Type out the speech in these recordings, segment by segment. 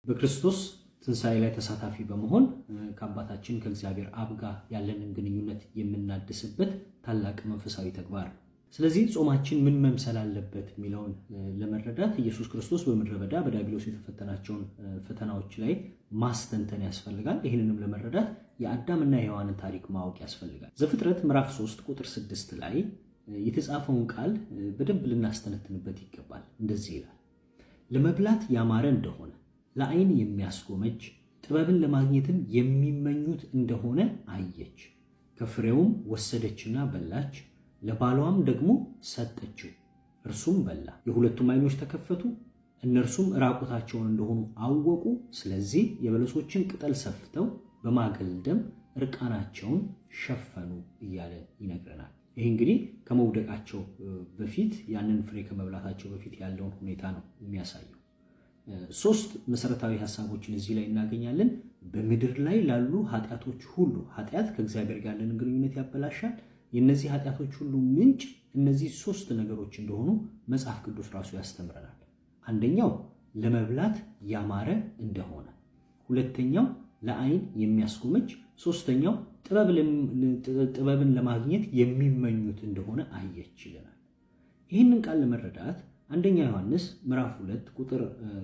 በክርስቶስ ትንሣኤ ላይ ተሳታፊ በመሆን ከአባታችን ከእግዚአብሔር አብ ጋር ያለንን ግንኙነት የምናድስበት ታላቅ መንፈሳዊ ተግባር ነው። ስለዚህ ጾማችን ምን መምሰል አለበት የሚለውን ለመረዳት ኢየሱስ ክርስቶስ በምድረ በዳ በዲያብሎስ የተፈተናቸውን ፈተናዎች ላይ ማስተንተን ያስፈልጋል። ይህንንም ለመረዳት የአዳምና የሔዋንን ታሪክ ማወቅ ያስፈልጋል። ዘፍጥረት ምዕራፍ 3 ቁጥር 6 ላይ የተጻፈውን ቃል በደንብ ልናስተነትንበት ይገባል። እንደዚህ ይላል፣ ለመብላት ያማረ እንደሆነ ለዓይን የሚያስጎመጅ ጥበብን ለማግኘትም የሚመኙት እንደሆነ አየች። ከፍሬውም ወሰደችና በላች፣ ለባሏም ደግሞ ሰጠችው፣ እርሱም በላ። የሁለቱም ዓይኖች ተከፈቱ፣ እነርሱም ራቁታቸውን እንደሆኑ አወቁ። ስለዚህ የበለሶችን ቅጠል ሰፍተው በማገልደም እርቃናቸውን ሸፈኑ እያለ ይነግረናል። ይህ እንግዲህ ከመውደቃቸው በፊት ያንን ፍሬ ከመብላታቸው በፊት ያለውን ሁኔታ ነው የሚያሳየው። ሶስት መሰረታዊ ሐሳቦችን እዚህ ላይ እናገኛለን። በምድር ላይ ላሉ ኃጢአቶች ሁሉ ኃጢአት ከእግዚአብሔር ጋር ያለንን ግንኙነት ያበላሻል። የእነዚህ ኃጢአቶች ሁሉ ምንጭ እነዚህ ሶስት ነገሮች እንደሆኑ መጽሐፍ ቅዱስ ራሱ ያስተምረናል። አንደኛው ለመብላት ያማረ እንደሆነ፣ ሁለተኛው ለዓይን የሚያስጎመጅ፣ ሶስተኛው ጥበብን ለማግኘት የሚመኙት እንደሆነ አየች ይለናል። ይህንን ቃል ለመረዳት አንደኛ ዮሐንስ ምዕራፍ 2 ቁጥር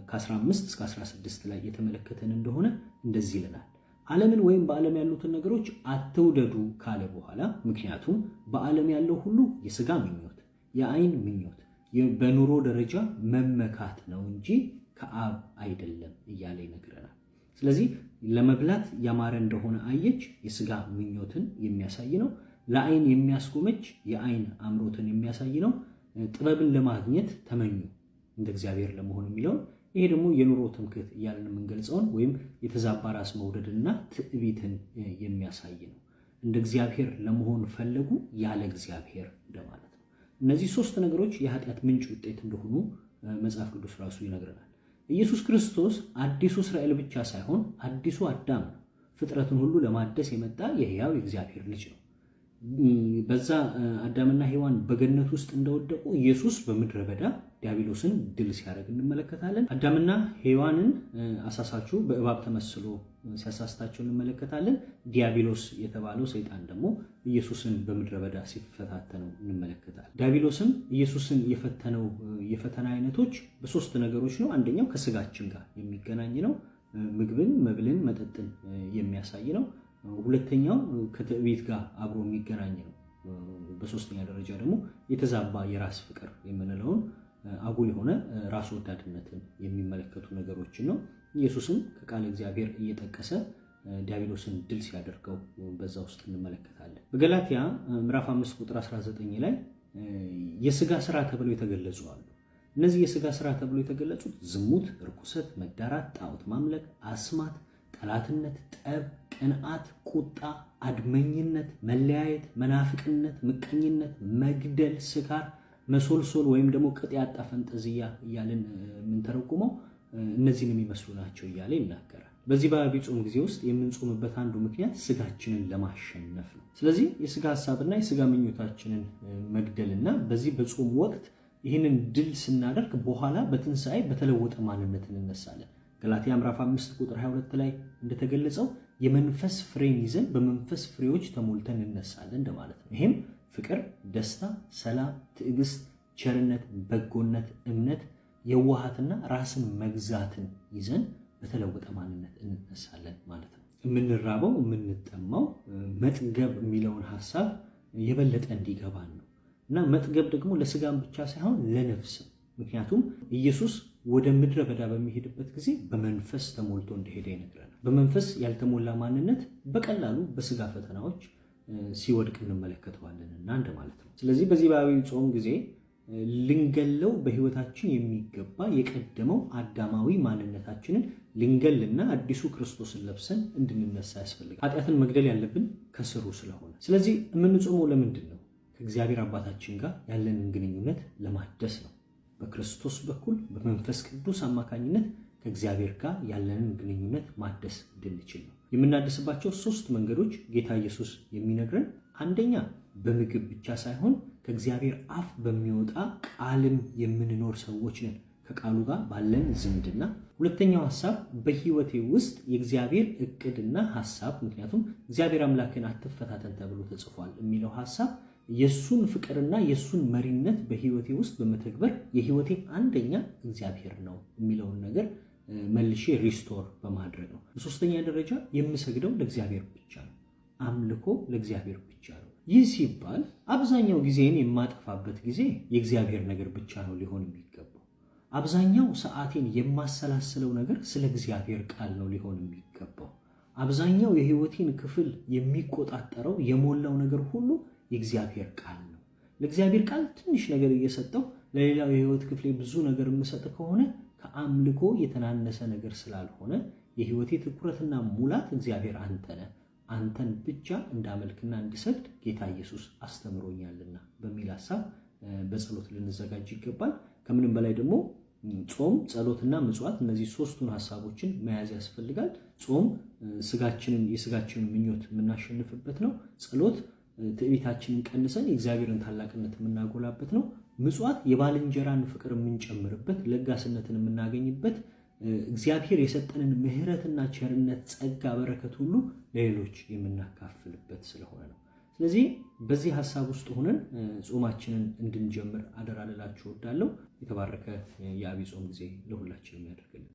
ከ15 እስከ 16 ላይ የተመለከተን እንደሆነ እንደዚህ ይለናል፣ ዓለምን ወይም በዓለም ያሉትን ነገሮች አትውደዱ ካለ በኋላ ምክንያቱም በዓለም ያለው ሁሉ የሥጋ ምኞት፣ የዓይን ምኞት፣ በኑሮ ደረጃ መመካት ነው እንጂ ከአብ አይደለም እያለ ይነግረናል። ስለዚህ ለመብላት ያማረ እንደሆነ አየች፣ የሥጋ ምኞትን የሚያሳይ ነው። ለዓይን የሚያስጎመጅ የዓይን አምሮትን የሚያሳይ ነው። ጥበብን ለማግኘት ተመኙ እንደ እግዚአብሔር ለመሆን የሚለውን ይሄ ደግሞ የኑሮ ትምክህት እያልን የምንገልጸውን ወይም የተዛባ ራስ መውደድና ትዕቢትን የሚያሳይ ነው። እንደ እግዚአብሔር ለመሆን ፈለጉ ያለ እግዚአብሔር እንደማለት ነው። እነዚህ ሶስት ነገሮች የኃጢአት ምንጭ ውጤት እንደሆኑ መጽሐፍ ቅዱስ ራሱ ይነግረናል። ኢየሱስ ክርስቶስ አዲሱ እስራኤል ብቻ ሳይሆን አዲሱ አዳም ነው። ፍጥረትን ሁሉ ለማደስ የመጣ የሕያው የእግዚአብሔር ልጅ ነው። በዛ አዳምና ሔዋን በገነት ውስጥ እንደወደቁ ኢየሱስ በምድረ በዳ ዲያብሎስን ድል ሲያደርግ እንመለከታለን። አዳምና ሔዋንን አሳሳቹ በእባብ ተመስሎ ሲያሳስታቸው እንመለከታለን። ዲያብሎስ የተባለው ሰይጣን ደግሞ ኢየሱስን በምድረ በዳ ሲፈታተነው እንመለከታለን። ዲያብሎስም ኢየሱስን የፈተነው የፈተና አይነቶች በሶስት ነገሮች ነው። አንደኛው ከስጋችን ጋር የሚገናኝ ነው። ምግብን፣ መብልን፣ መጠጥን የሚያሳይ ነው። ሁለተኛው ከትዕቢት ጋር አብሮ የሚገናኝ ነው። በሶስተኛ ደረጃ ደግሞ የተዛባ የራስ ፍቅር የምንለውን አጉል የሆነ ራስ ወዳድነትን የሚመለከቱ ነገሮችን ነው። ኢየሱስም ከቃል እግዚአብሔር እየጠቀሰ ዲያብሎስን ድል ሲያደርገው በዛ ውስጥ እንመለከታለን። በገላትያ ምዕራፍ 5 ቁጥር 19 ላይ የሥጋ ሥራ ተብለው የተገለጹ አሉ። እነዚህ የሥጋ ሥራ ተብለው የተገለጹት ዝሙት፣ ርኩሰት፣ መዳራት፣ ጣዖት ማምለክ፣ አስማት፣ ጠላትነት፣ ጠብ፣ ቅንዓት፣ ቁጣ፣ አድመኝነት፣ መለያየት፣ መናፍቅነት፣ ምቀኝነት፣ መግደል፣ ስካር፣ መሶልሶል ወይም ደግሞ ቅጥ ያጣ ፈንጠዝያ እያልን የምንተረጉመው እነዚህን የሚመስሉ ናቸው እያለ ይናገራል። በዚህ በዐቢይ ጾም ጊዜ ውስጥ የምንጾምበት አንዱ ምክንያት ስጋችንን ለማሸነፍ ነው። ስለዚህ የስጋ ሐሳብና የስጋ ምኞታችንን መግደልና በዚህ በጾም ወቅት ይህንን ድል ስናደርግ በኋላ በትንሣኤ በተለወጠ ማንነት እንነሳለን። ገላትያ ምዕራፍ 5 ቁጥር 22 ላይ እንደተገለጸው የመንፈስ ፍሬን ይዘን በመንፈስ ፍሬዎች ተሞልተን እንነሳለን እንደማለት ነው። ይህም ፍቅር፣ ደስታ፣ ሰላም፣ ትዕግስት፣ ቸርነት፣ በጎነት፣ እምነት፣ የዋሃትና ራስን መግዛትን ይዘን በተለወጠ ማንነት እንነሳለን ማለት ነው። የምንራበው የምንጠማው መጥገብ የሚለውን ሐሳብ የበለጠ እንዲገባን ነው እና መጥገብ ደግሞ ለስጋም ብቻ ሳይሆን ለነፍስም። ምክንያቱም ኢየሱስ ወደ ምድረ በዳ በሚሄድበት ጊዜ በመንፈስ ተሞልቶ እንደሄደ ይነግረናል። በመንፈስ ያልተሞላ ማንነት በቀላሉ በስጋ ፈተናዎች ሲወድቅ እንመለከተዋለንና እንደማለት ነው። ስለዚህ በዚህ በዐቢይ ጾም ጊዜ ልንገለው በሕይወታችን የሚገባ የቀደመው አዳማዊ ማንነታችንን ልንገልና አዲሱ ክርስቶስን ለብሰን እንድንነሳ ያስፈልጋል። ኃጢአትን መግደል ያለብን ከስሩ ስለሆነ። ስለዚህ የምንጾመው ለምንድን ነው? ከእግዚአብሔር አባታችን ጋር ያለንን ግንኙነት ለማደስ ነው። በክርስቶስ በኩል በመንፈስ ቅዱስ አማካኝነት ከእግዚአብሔር ጋር ያለንን ግንኙነት ማደስ እንድንችል ነው። የምናደስባቸው ሶስት መንገዶች ጌታ ኢየሱስ የሚነግረን፣ አንደኛ በምግብ ብቻ ሳይሆን ከእግዚአብሔር አፍ በሚወጣ ቃልም የምንኖር ሰዎች ነን ከቃሉ ጋር ባለን ዝምድና። ሁለተኛው ሐሳብ በህይወቴ ውስጥ የእግዚአብሔር እቅድና ሐሳብ፣ ምክንያቱም እግዚአብሔር አምላክን አትፈታተን ተብሎ ተጽፏል የሚለው ሐሳብ የሱን ፍቅርና የሱን መሪነት በህይወቴ ውስጥ በመተግበር የህይወቴ አንደኛ እግዚአብሔር ነው የሚለውን ነገር መልሼ ሪስቶር በማድረግ ነው። በሶስተኛ ደረጃ የምሰግደው ለእግዚአብሔር ብቻ ነው። አምልኮ ለእግዚአብሔር ብቻ ነው። ይህ ሲባል አብዛኛው ጊዜን የማጠፋበት ጊዜ የእግዚአብሔር ነገር ብቻ ነው ሊሆን የሚገባው። አብዛኛው ሰዓቴን የማሰላስለው ነገር ስለ እግዚአብሔር ቃል ነው ሊሆን የሚገባው። አብዛኛው የህይወቴን ክፍል የሚቆጣጠረው የሞላው ነገር ሁሉ የእግዚአብሔር ቃል ነው። ለእግዚአብሔር ቃል ትንሽ ነገር እየሰጠው ለሌላው የህይወት ክፍሌ ብዙ ነገር የምሰጥ ከሆነ ከአምልኮ የተናነሰ ነገር ስላልሆነ የህይወቴ ትኩረትና ሙላት እግዚአብሔር አንተ ነህ፣ አንተን ብቻ እንዳመልክና እንድሰግድ ጌታ ኢየሱስ አስተምሮኛልና በሚል ሐሳብ በጸሎት ልንዘጋጅ ይገባል። ከምንም በላይ ደግሞ ጾም፣ ጸሎትና ምጽዋት እነዚህ ሶስቱን ሐሳቦችን መያዝ ያስፈልጋል። ጾም የስጋችንን ምኞት የምናሸንፍበት ነው። ጸሎት ትዕቢታችንን ቀንሰን የእግዚአብሔርን ታላቅነት የምናጎላበት ነው። ምጽዋት የባልንጀራን ፍቅር የምንጨምርበት፣ ለጋስነትን የምናገኝበት፣ እግዚአብሔር የሰጠንን ምሕረትና ቸርነት፣ ጸጋ፣ በረከት ሁሉ ለሌሎች የምናካፍልበት ስለሆነ ነው። ስለዚህ በዚህ ሐሳብ ውስጥ ሆነን ጾማችንን እንድንጀምር አደራ ልላችሁ እወዳለሁ። የተባረከ የዐቢይ ጾም ጊዜ ለሁላችንም ያደርግልን።